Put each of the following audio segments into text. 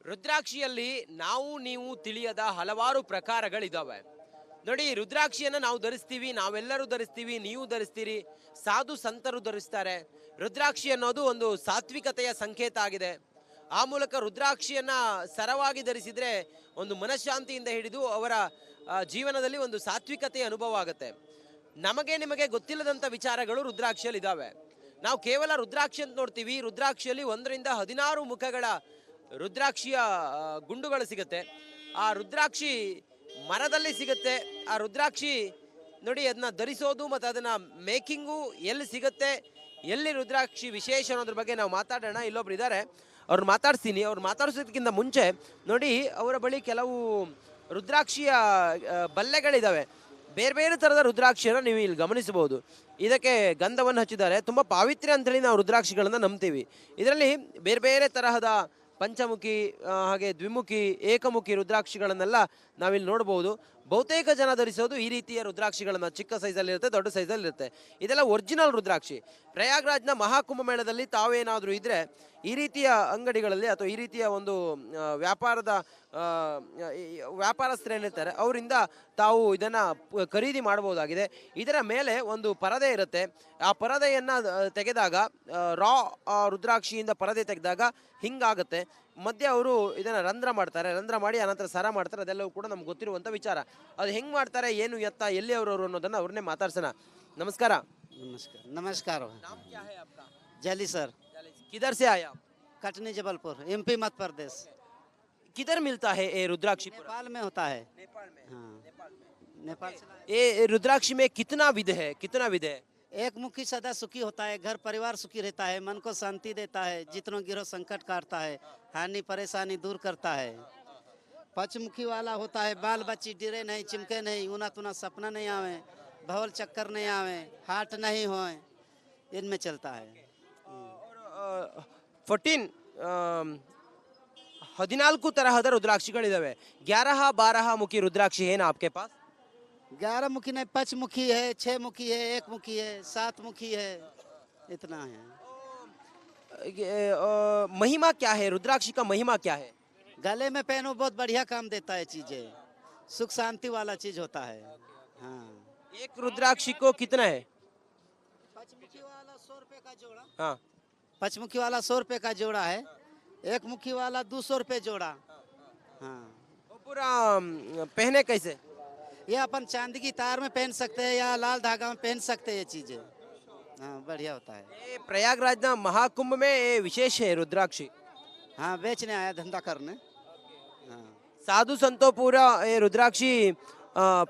ರುದ್ರಾಕ್ಷಿಯಲ್ಲಿ ನಾವು ನೀವು ತಿಳಿಯದ ಹಲವಾರು ಪ್ರಕಾರಗಳಿದಾವೆ. ನೋಡಿ, ರುದ್ರಾಕ್ಷಿಯನ್ನು ನಾವು ಧರಿಸ್ತೀವಿ, ನಾವೆಲ್ಲರೂ ಧರಿಸ್ತೀವಿ, ನೀವು ಧರಿಸ್ತೀರಿ, ಸಾಧು ಸಂತರು ಧರಿಸ್ತಾರೆ. ರುದ್ರಾಕ್ಷಿ ಅನ್ನೋದು ಒಂದು ಸಾತ್ವಿಕತೆಯ ಸಂಕೇತ ಆಗಿದೆ. ಆ ಮೂಲಕ ರುದ್ರಾಕ್ಷಿಯನ್ನ ಸರವಾಗಿ ಧರಿಸಿದ್ರೆ ಒಂದು ಮನಃಶಾಂತಿಯಿಂದ ಹಿಡಿದು ಅವರ ಜೀವನದಲ್ಲಿ ಒಂದು ಸಾತ್ವಿಕತೆಯ ಅನುಭವ ಆಗುತ್ತೆ. ನಮಗೆ ನಿಮಗೆ ಗೊತ್ತಿಲ್ಲದಂಥ ವಿಚಾರಗಳು ರುದ್ರಾಕ್ಷಿಯಲ್ಲಿ ಇದ್ದಾವೆ. ನಾವು ಕೇವಲ ರುದ್ರಾಕ್ಷಿ ಅಂತ ನೋಡ್ತೀವಿ. ರುದ್ರಾಕ್ಷಿಯಲ್ಲಿ 1-16 ಮುಖಗಳ ರುದ್ರಾಕ್ಷಿಯ ಗುಂಡುಗಳು ಸಿಗುತ್ತೆ. ಆ ರುದ್ರಾಕ್ಷಿ ಮರದಲ್ಲಿ ಸಿಗುತ್ತೆ. ಆ ರುದ್ರಾಕ್ಷಿ ನೋಡಿ, ಅದನ್ನ ಧರಿಸೋದು ಮತ್ತು ಅದನ್ನ ಮೇಕಿಂಗು ಎಲ್ಲಿ ಸಿಗುತ್ತೆ, ಎಲ್ಲಿ ರುದ್ರಾಕ್ಷಿ ವಿಶೇಷ ಅನ್ನೋದ್ರ ಬಗ್ಗೆ ನಾವು ಮಾತಾಡೋಣ. ಇಲ್ಲೊಬ್ರು ಇದ್ದಾರೆ, ಅವ್ರು ಮಾತಾಡ್ತೀನಿ. ಅವ್ರು ಮಾತಾಡ್ಸೋದಕ್ಕಿಂತ ಮುಂಚೆ ನೋಡಿ, ಅವರ ಬಳಿ ಕೆಲವು ರುದ್ರಾಕ್ಷಿಯ ಬಲ್ಲೆಗಳಿದ್ದಾವೆ. ಬೇರೆ ಬೇರೆ ಥರದ ರುದ್ರಾಕ್ಷಿಯನ್ನು ನೀವು ಇಲ್ಲಿ ಗಮನಿಸಬಹುದು. ಇದಕ್ಕೆ ಗಂಧವನ್ನು ಹಚ್ಚಿದ್ದಾರೆ. ತುಂಬ ಪಾವಿತ್ರ್ಯ ಅಂತೇಳಿ ನಾವು ರುದ್ರಾಕ್ಷಿಗಳನ್ನು ನಂಬ್ತೀವಿ. ಇದರಲ್ಲಿ ಬೇರೆ ಬೇರೆ ತರಹದ ಪಂಚಮುಖಿ, ಹಾಗೆ ದ್ವಿಮುಖಿ, ಏಕಮುಖಿ ರುದ್ರಾಕ್ಷಿಗಳನ್ನೆಲ್ಲ ನಾವಿಲ್ಲಿ ನೋಡ್ಬೋದು. ಬಹುತೇಕ ಜನ ಧರಿಸೋದು ಈ ರೀತಿಯ ರುದ್ರಾಕ್ಷಿಗಳನ್ನು. ಚಿಕ್ಕ ಸೈಜಲ್ಲಿರುತ್ತೆ, ದೊಡ್ಡ ಸೈಜಲ್ಲಿರುತ್ತೆ. ಇದೆಲ್ಲ ಒರಿಜಿನಲ್ ರುದ್ರಾಕ್ಷಿ. ಪ್ರಯಾಗ್ರಾಜ್ನ ಮಹಾಕುಂಭಮೇಳದಲ್ಲಿ ತಾವೇನಾದರೂ ಇದ್ದರೆ ಈ ರೀತಿಯ ಅಂಗಡಿಗಳಲ್ಲಿ ಅಥವಾ ಈ ರೀತಿಯ ಒಂದು ವ್ಯಾಪಾರಸ್ಥರೇನಿರ್ತಾರೆ ಅವರಿಂದ ತಾವು ಇದನ್ನು ಖರೀದಿ ಮಾಡ್ಬೋದಾಗಿದೆ. ಇದರ ಮೇಲೆ ಒಂದು ಪರದೆ ಇರುತ್ತೆ. ಆ ಪರದೆಯನ್ನು ತೆಗೆದಾಗ, ರಾ ರುದ್ರಾಕ್ಷಿಯಿಂದ ಪರದೆ ತೆಗೆದಾಗ ಹಿಂಗಾಗುತ್ತೆ. ಮಧ್ಯೆ ಅವರು ಇದನ್ನು ರಂಧ್ರ ಮಾಡ್ತಾರೆ. ರಂಧ್ರ ಮಾಡಿ ಅನಂತರ ಸರ ಮಾಡ್ತಾರೆ. ಅದೆಲ್ಲವೂ ಕೂಡ ನಮ್ಗೆ ಗೊತ್ತಿರುವಂಥ ವಿಚಾರ. ಅದು ಹೆಂಗೆ ಮಾಡ್ತಾರೆ, ಏನು ಎತ್ತ, ಎಲ್ಲಿ ಅವರು ಅನ್ನೋದನ್ನು ಅವ್ರನ್ನೇ ಮಾತಾಡ್ಸೋಣ. ನಮಸ್ಕಾರ. नमस्कार नमस्कार। नाम क्या है आपका? जली सर। किधर से आए आप? कटनी जबलपुर एमपी मध्य प्रदेश। किधर मिलता है ये रुद्राक्षी? नेपाल में होता है। नेपाल में। हाँ नेपाल में। नेपाल से ये रुद्राक्षी में कितना विध है, कितना विध है? एक मुखी सदा सुखी होता है, घर परिवार सुखी रहता है, मन को शांति देता है, जितनों गिरो संकट काटता है, हानि परेशानी दूर करता है। पचमुखी वाला होता है, बाल बच्ची डिरे नहीं, चिमके नहीं, ऊना तुना सपना नहीं आवे, भवल चक्कर नहीं आवे, हार्ट नहीं होए, इनमें चलता है। 14 ತರಹದ ರುದ್ರಾಕ್ಷಿಗಳಿದಾವೆ. 11-12 ಮುಖಿ ರುದ್ರಾಕ್ಷಿ ಏನು आपके पास? 11 मुखी नहीं, 5 मुखी है, 6 मुखी है, 1 मुखी है, 7 मुखी है, इतना है। महिमा क्या है, रुद्राक्षी का महिमा क्या है? गले में पहनो, बहुत बढ़िया काम देता है चीजें, सुख शांति वाला चीज होता है। हाँ, एक रुद्राक्षी को कितना है? पचमुखी वाला 100 रुपए का जोड़ा। हाँ, पचमुखी वाला 100 रुपए का जोड़ा है, 1 मुखी वाला 200 रुपए जोड़ा। हाँ, वो पूरा पहने कैसे? ये अपन चांदी की तार में पहन सकते हैं या लाल धागा में पहन सकते हैं, ये चीजें। हाँ, बढ़िया होता है। ये प्रयागराज महाकुंभ में ये विशेष है रुद्राक्षी। हाँ, बेचने आया, धंधा करने। हाँ साधु संतों पूरा ये रुद्राक्षी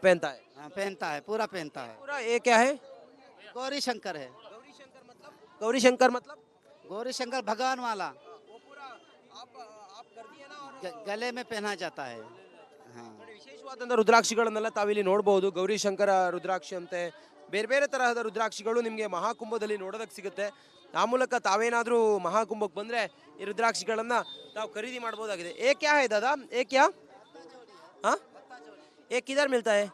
पहनता है। हाँ, पहनता है, पूरा पहनता है। पूरा ये क्या है? गौरी शंकर है। गौरी शंकर मतलब? गौरी शंकर भगवान वाला वो पूरा आप कर दिए ना। और गले में पहना जाता है। हाँ, ವಿಶೇಷವಾದಂಥ ರುದ್ರಾಕ್ಷಿಗಳನ್ನೆಲ್ಲ ತಾವಿಲ್ಲಿ ನೋಡಬಹುದು. ಗೌರಿ ಶಂಕರ ರುದ್ರಾಕ್ಷಿ ಅಂತೆ ಬೇರೆ ಬೇರೆ ತರಹದ ರುದ್ರಾಕ್ಷಿಗಳು ನಿಮಗೆ ಮಹಾಕುಂಭದಲ್ಲಿ ನೋಡೋದಕ್ಕೆ ಸಿಗುತ್ತೆ. ಆ ಮೂಲಕ ತಾವೇನಾದರೂ ಮಹಾಕುಂಭಕ್ಕೆ ಬಂದರೆ ಈ ರುದ್ರಾಕ್ಷಿಗಳನ್ನು ತಾವು ಖರೀದಿ ಮಾಡ್ಬೋದಾಗಿದೆ. ಏ ಕ್ಯಾ ಹೈ ದಾದಾ, ಏ ಕ್ಯಾ? हाँ, ये किधर मिलता है?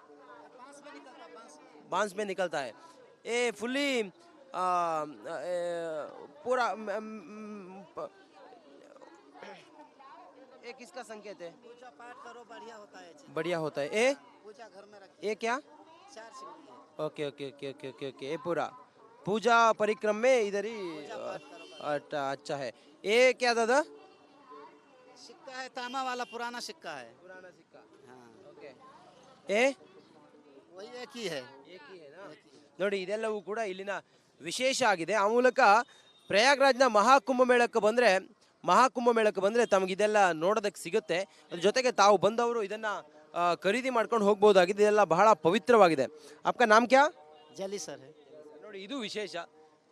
बांस में निकलता है। ये फुल्ली पूरा ये किसका संकेत है? पूजा पाठ करो, बढ़िया होता है। बढ़िया होता है। ये पूजा घर में रखिए। ये क्या? 4 सिंगड़ी है। Okay okay okay okay okay okay. ये पूरा पूजा परिक्रम में इधर ही अच्छा है। ये क्या दादा? सिक्का है, तांबा वाला पुराना सिक्का है। पुराना सिक्का। हाँ, ओके। ये वही एक ही है। ನೋಡಿ, ಇದೆಲ್ಲವೂ ಕೂಡ ಇಲ್ಲಿನ ವಿಶೇಷ ಆಗಿದೆ. ಆ ಮೂಲಕ ಪ್ರಯಾಗ್ರಾಜ್ನ ಮಹಾಕುಂಭ ಮೇಳಕ್ಕೆ ಬಂದರೆ ತಮಗಿದೆಲ್ಲ ನೋಡೋದಕ್ಕೆ ಸಿಗುತ್ತೆ. ಅದ್ರ ಜೊತೆಗೆ ತಾವು ಬಂದವರು ಇದನ್ನು ಖರೀದಿ ಮಾಡ್ಕೊಂಡು ಹೋಗ್ಬೋದಾಗಿದೆ. ಇದೆಲ್ಲ ಬಹಳ ಪವಿತ್ರವಾಗಿದೆ. आपका नाम क्या? जली सर है। ನೋಡಿ, ಇದು ವಿಶೇಷ.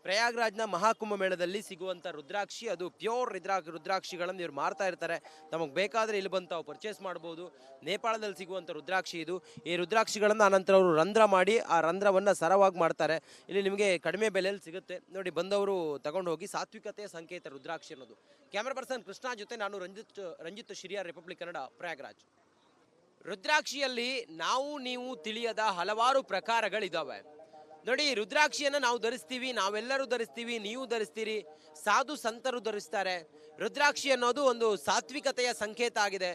ಪ್ರಯಾಗ್ರಾಜ್ನ ಮಹಾಕುಂಭ ಮೇಳದಲ್ಲಿ ಸಿಗುವಂಥ ರುದ್ರಾಕ್ಷಿ, ಅದು ಪ್ಯೂರ್ ರುದ್ರಾಕ್ಷಿಗಳನ್ನು ಇವ್ರು ಮಾರ್ತಾ ಇರ್ತಾರೆ. ನಮಗೆ ಬೇಕಾದರೆ ಇಲ್ಲಿ ಬಂದು ತಾವು ಪರ್ಚೇಸ್ ಮಾಡ್ಬೋದು. ನೇಪಾಳದಲ್ಲಿ ಸಿಗುವಂಥ ರುದ್ರಾಕ್ಷಿ ಇದು. ಈ ರುದ್ರಾಕ್ಷಿಗಳನ್ನು ಅನಂತರ ಅವರು ರಂಧ್ರ ಮಾಡಿ ಆ ರಂಧ್ರವನ್ನು ಸರವಾಗಿ ಮಾಡ್ತಾರೆ. ಇಲ್ಲಿ ನಿಮಗೆ ಕಡಿಮೆ ಬೆಲೆಯಲ್ಲಿ ಸಿಗುತ್ತೆ. ನೋಡಿ, ಬಂದವರು ತಗೊಂಡು ಹೋಗಿ. ಸಾತ್ವಿಕತೆಯ ಸಂಕೇತ ರುದ್ರಾಕ್ಷಿ ಅನ್ನೋದು. ಕ್ಯಾಮ್ರಾ ಪರ್ಸನ್ ಕೃಷ್ಣ ಜೊತೆ ನಾನು ರಂಜಿತ್ ಶಿರಿಯಾರ್, ರಿಪಬ್ಲಿಕ್ ಕನ್ನಡ, ಪ್ರಯಾಗ್ರಾಜ್. ರುದ್ರಾಕ್ಷಿಯಲ್ಲಿ ನಾವು ನೀವು ತಿಳಿಯದ ಹಲವಾರು ಪ್ರಕಾರಗಳಿದ್ದಾವೆ. ನೋಡಿ, ರುದ್ರಾಕ್ಷಿಯನ್ನು ನಾವು ಧರಿಸ್ತೀವಿ, ನಾವೆಲ್ಲರೂ ಧರಿಸ್ತೀವಿ, ನೀವು ಧರಿಸ್ತೀರಿ, ಸಾಧು ಸಂತರು ಧರಿಸ್ತಾರೆ. ರುದ್ರಾಕ್ಷಿ ಅನ್ನೋದು ಒಂದು ಸಾತ್ವಿಕತೆಯ ಸಂಕೇತ ಆಗಿದೆ.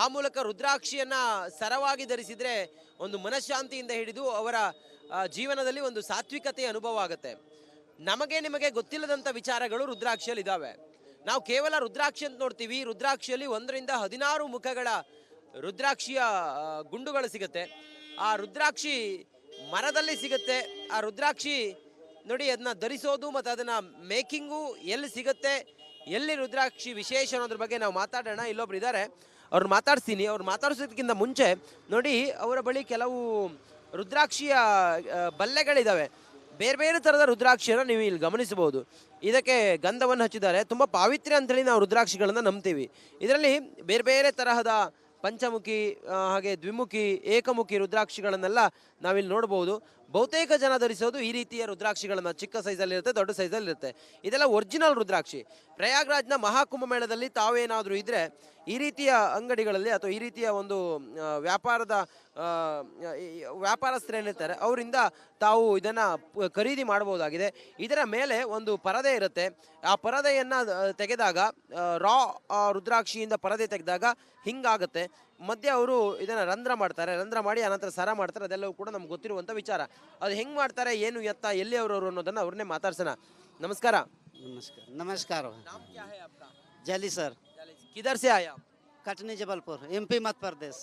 ಆ ಮೂಲಕ ರುದ್ರಾಕ್ಷಿಯನ್ನ ಸರವಾಗಿ ಧರಿಸಿದ್ರೆ ಒಂದು ಮನಃಶಾಂತಿಯಿಂದ ಹಿಡಿದು ಅವರ ಜೀವನದಲ್ಲಿ ಒಂದು ಸಾತ್ವಿಕತೆಯ ಅನುಭವ ಆಗುತ್ತೆ. ನಮಗೆ ನಿಮಗೆ ಗೊತ್ತಿಲ್ಲದಂಥ ವಿಚಾರಗಳು ರುದ್ರಾಕ್ಷಿಯಲ್ಲಿ ಇದ್ದಾವೆ. ನಾವು ಕೇವಲ ರುದ್ರಾಕ್ಷಿ ಅಂತ ನೋಡ್ತೀವಿ. ರುದ್ರಾಕ್ಷಿಯಲ್ಲಿ 1-16 ಮುಖಗಳ ರುದ್ರಾಕ್ಷಿಯ ಗುಂಡುಗಳು ಸಿಗುತ್ತೆ. ಆ ರುದ್ರಾಕ್ಷಿ ಮರದಲ್ಲಿ ಸಿಗುತ್ತೆ. ಆ ರುದ್ರಾಕ್ಷಿ ನೋಡಿ ಅದನ್ನ ಧರಿಸೋದು ಮತ್ತು ಅದನ್ನ ಮೇಕಿಂಗು ಎಲ್ಲಿ ಸಿಗುತ್ತೆ, ಎಲ್ಲಿ ರುದ್ರಾಕ್ಷಿ ವಿಶೇಷ ಅನ್ನೋದ್ರ ಬಗ್ಗೆ ನಾವು ಮಾತಾಡೋಣ. ಇಲ್ಲೊಬ್ರು ಇದ್ದಾರೆ, ಅವ್ರನ್ನ ಮಾತಾಡ್ತೀನಿ. ಅವ್ರು ಮಾತಾಡ್ಸೋದಕ್ಕಿಂತ ಮುಂಚೆ ನೋಡಿ ಅವರ ಬಳಿ ಕೆಲವು ರುದ್ರಾಕ್ಷಿಯ ಬಲ್ಲೆಗಳಿದ್ದಾವೆ. ಬೇರೆ ಬೇರೆ ಥರದ ರುದ್ರಾಕ್ಷಿಯನ್ನು ನೀವು ಇಲ್ಲಿ ಗಮನಿಸಬಹುದು. ಇದಕ್ಕೆ ಗಂಧವನ್ನು ಹಚ್ಚಿದ್ದಾರೆ. ತುಂಬ ಪಾವಿತ್ರ್ಯ ಅಂತೇಳಿ ನಾವು ರುದ್ರಾಕ್ಷಿಗಳನ್ನು ನಂಬ್ತೀವಿ. ಇದರಲ್ಲಿ ಬೇರೆ ಬೇರೆ ತರಹದ ಪಂಚಮುಖಿ ಹಾಗೆ ದ್ವಿಮುಖಿ ಏಕಮುಖಿ ರುದ್ರಾಕ್ಷಿಗಳನ್ನೆಲ್ಲ ನಾವಿಲ್ಲಿ ನೋಡ್ಬೋದು. ಬಹುತೇಕ ಜನ ಧರಿಸೋದು ಈ ರೀತಿಯ ರುದ್ರಾಕ್ಷಿಗಳನ್ನು ಚಿಕ್ಕ ಸೈಜಲ್ಲಿ ಇರುತ್ತೆ, ದೊಡ್ಡ ಸೈಜಲ್ಲಿ ಇರುತ್ತೆ. ಇದೆಲ್ಲ ಒರಿಜಿನಲ್ ರುದ್ರಾಕ್ಷಿ. ಪ್ರಯಾಗ್ರಾಜ್ನ ಮಹಾಕುಂಭ ಮೇಳದಲ್ಲಿ ತಾವೇನಾದರೂ ಇದ್ದರೆ ಈ ರೀತಿಯ ಅಂಗಡಿಗಳಲ್ಲಿ ಅಥವಾ ಈ ರೀತಿಯ ಒಂದು ವ್ಯಾಪಾರಸ್ಥರೇನಿರ್ತಾರೆ ಅವರಿಂದ ತಾವು ಇದನ್ನು ಖರೀದಿ ಮಾಡಬಹುದಾಗಿದೆ. ಇದರ ಮೇಲೆ ಒಂದು ಪರದೆ ಇರುತ್ತೆ. ಆ ಪರದೆಯನ್ನು ತೆಗೆದಾಗ ರಾ ರುದ್ರಾಕ್ಷಿಯಿಂದ ಪರದೆ ತೆಗೆದಾಗ ಹಿಂಗಾಗುತ್ತೆ. ಮಧ್ಯೆ ಅವರು ಇದನ್ನು ರಂಧ್ರ ಮಾಡ್ತಾರೆ. ರಂಧ್ರ ಮಾಡಿ ಅನಂತರ ಸರ ಮಾಡ್ತಾರೆ. ಅದೆಲ್ಲವೂ ಕೂಡ ನಮ್ಗೆ ಗೊತ್ತಿರುವಂಥ ವಿಚಾರ. ಅದು ಹೆಂಗೆ ಮಾಡ್ತಾರೆ, ಏನು ಎತ್ತ, ಎಲ್ಲಿ ಅವರು ಅನ್ನೋದನ್ನು ಅವ್ರನ್ನೇ ಮಾತಾಡ್ಸೋಣ. ನಮಸ್ಕಾರ. नमस्कार नमस्कार। नाम क्या है आपका? जली सर, किधर से आए आप? कटनी जबलपुर, एमपी मध्य प्रदेश।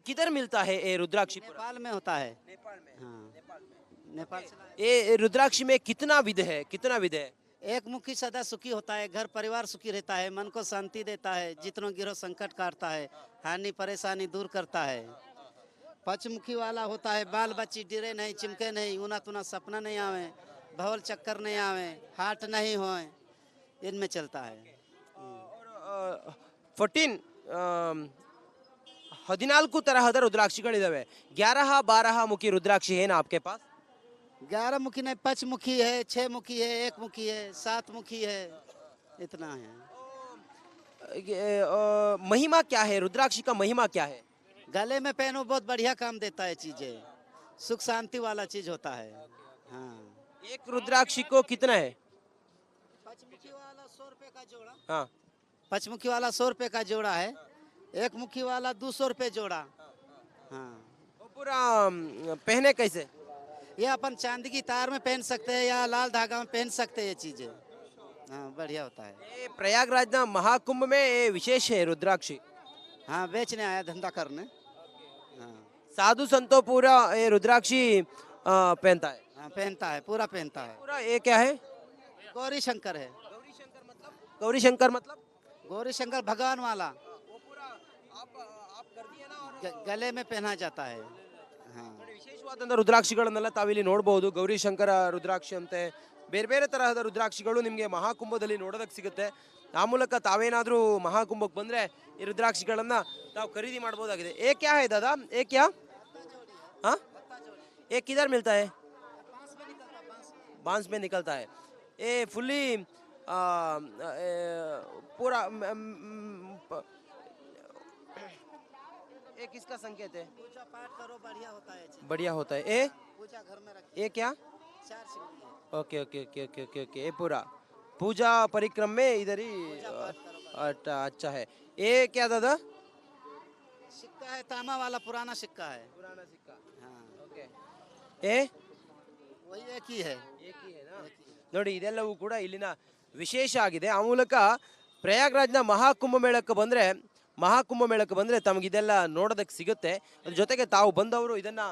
किधर मिलता है ये रुद्राक्षी? नेपाल में होता है। नेपाल में। हाँ, नेपाल में। नेपाल से लाए। ये रुद्राक्षी में कितना विध है, कितना विध है? एक मुखी सदा सुखी होता है, घर परिवार सुखी रहता है, मन को शांति देता है, जितनों गिरो संकट काटता है, हानि परेशानी दूर करता है। पंचमुखी वाला होता है, बाल बच्ची डिरे नहीं, चिमके नहीं, उना तुना सपना नहीं आवे, भवल चक्कर नहीं आवे, हार्ट नहीं होए, इनमें चलता है। 14 ತರಹದ ರುದ್ರಾಕ್ಷಿಗಳಿದಾವೆ. 11-12 ಮುಖಿ ರುದ್ರಾಕ್ಷಿ ಏನು आपके पास? 11 मुखी नहीं, 5 मुखी है, 6 मुखी है, 1 मुखी है, 7 मुखी है, इतना है। महिमा क्या है, रुद्राक्षी का महिमा क्या है? गले में पहनो, बहुत बढ़िया काम देता है चीजें, सुख शांति वाला चीज होता है। हाँ, एक रुद्राक्षी को कितना है? पंचमुखी वाला 100 रुपए का जोड़ा। हाँ, पंचमुखी वाला 100 रुपए का जोड़ा है, 1 मुखी वाला 200 रुपए जोड़ा। हाँ, वो पूरा पहने कैसे? ये अपन चांदी की तार में पहन सकते हैं या लाल धागा में पहन सकते हैं ये चीजें। हाँ, बढ़िया होता है। ये प्रयागराज ना महाकुंभ में ये विशेष है रुद्राक्षी. हाँ, बेचने आया, धंधा करने। हाँ, साधु संतों पूरा ये रुद्राक्षी पहनता है. हाँ, पहनता है, पूरा पहनता है। पूरा ये क्या है? गौरी शंकर है। गौरी शंकर मतलब? गौरी शंकर भगवान वाला वो पूरा आप कर दिया ना. और गले में पहना जाता है। हाँ, ವಿಶೇಷವಾದಂಥ ರುದ್ರಾಕ್ಷಿಗಳನ್ನೆಲ್ಲ ತಾವಿಲ್ಲಿ ನೋಡಬಹುದು. ಗೌರಿ ಶಂಕರ ರುದ್ರಾಕ್ಷಿ ಅಂತೆ ಬೇರೆ ಬೇರೆ ತರಹದ ರುದ್ರಾಕ್ಷಿಗಳು ನಿಮಗೆ ಮಹಾಕುಂಭದಲ್ಲಿ ನೋಡೋದಕ್ಕೆ ಸಿಗುತ್ತೆ. ಆ ಮೂಲಕ ತಾವೇನಾದರೂ ಮಹಾಕುಂಭಕ್ಕೆ ಬಂದರೆ ಈ ರುದ್ರಾಕ್ಷಿಗಳನ್ನು ತಾವು ಖರೀದಿ ಮಾಡ್ಬೋದಾಗಿದೆ. ಏ ಕ್ಯಾ ಹೈ ದಾದಾ, ಏ ಕ್ಯಾ? हाँ, ये किधर मिलता है? बांस में निकलता है. ये फुल्ली पूरा ये किसका संकेत है? पूजा पाठ करो, बढ़िया होता है चीज। बढ़िया होता है. ए पूजा घर में रखिए। ये क्या? 4 सिंगड़ी है। Okay okay okay okay okay okay. ये पूरा पूजा परिक्रम में इधर ही. अच्छा है. ये क्या दादा? सिक्का है, तांबा वाला पुराना सिक्का है। पुराना सिक्का. हाँ, ओके. ए वही एक ही है। ನೋಡಿ, ಇದೆಲ್ಲವೂ ಕೂಡ ಇಲ್ಲಿನ ವಿಶೇಷ ಆಗಿದೆ. ಆ ಮೂಲಕ ಪ್ರಯಾಗ್ರಾಜ್ನ ಮಹಾಕುಂಭ ಮೇಳಕ್ಕೆ ಬಂದರೆ ತಮಗಿದೆಲ್ಲ ನೋಡೋದಕ್ಕೆ ಸಿಗುತ್ತೆ. ಅದ್ರ ಜೊತೆಗೆ ತಾವು ಬಂದವರು ಇದನ್ನು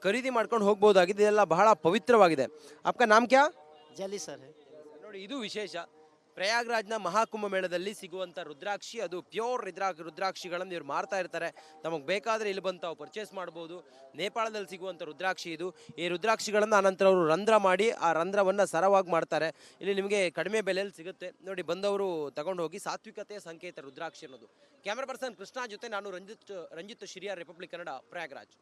ಖರೀದಿ ಮಾಡ್ಕೊಂಡು ಹೋಗ್ಬೋದಾಗಿದೆ. ಇದೆಲ್ಲ ಬಹಳ ಪವಿತ್ರವಾಗಿದೆ. आपका नाम क्या? जली सर है। ನೋಡಿ, ಇದು ವಿಶೇಷ. ಪ್ರಯಾಗ್ರಾಜ್ನ ಮಹಾಕುಂಭ ಮೇಳದಲ್ಲಿ ಸಿಗುವಂಥ ರುದ್ರಾಕ್ಷಿ ಅದು ಪ್ಯೂರ್ ರುದ್ರಾಕ್ಷಿಗಳನ್ನು ಇವ್ರು ಮಾರ್ತಾ ಇರ್ತಾರೆ. ತಮಗೆ ಬೇಕಾದರೆ ಇಲ್ಲಿ ಬಂದು ತಾವು ಪರ್ಚೇಸ್ ಮಾಡ್ಬೋದು. ನೇಪಾಳದಲ್ಲಿ ಸಿಗುವಂಥ ರುದ್ರಾಕ್ಷಿ ಇದು. ಈ ರುದ್ರಾಕ್ಷಿಗಳನ್ನು ಅನಂತರ ಅವರು ರಂಧ್ರ ಮಾಡಿ ಆ ರಂಧ್ರವನ್ನು ಸರವಾಗಿ ಮಾಡ್ತಾರೆ. ಇಲ್ಲಿ ನಿಮಗೆ ಕಡಿಮೆ ಬೆಲೆಯಲ್ಲಿ ಸಿಗುತ್ತೆ. ನೋಡಿ, ಬಂದವರು ತಗೊಂಡು ಹೋಗಿ. ಸಾತ್ವಿಕತೆಯ ಸಂಕೇತ ರುದ್ರಾಕ್ಷಿ ಅನ್ನೋದು. ಕ್ಯಾಮ್ರಾ ಪರ್ಸನ್ ಕೃಷ್ಣ ಜೊತೆ ನಾನು ರಂಜಿತ್ ಶಿರಿಯಾರ್, ರಿಪಬ್ಲಿಕ್ ಕನ್ನಡ, ಪ್ರಯಾಗ್ರಾಜ್.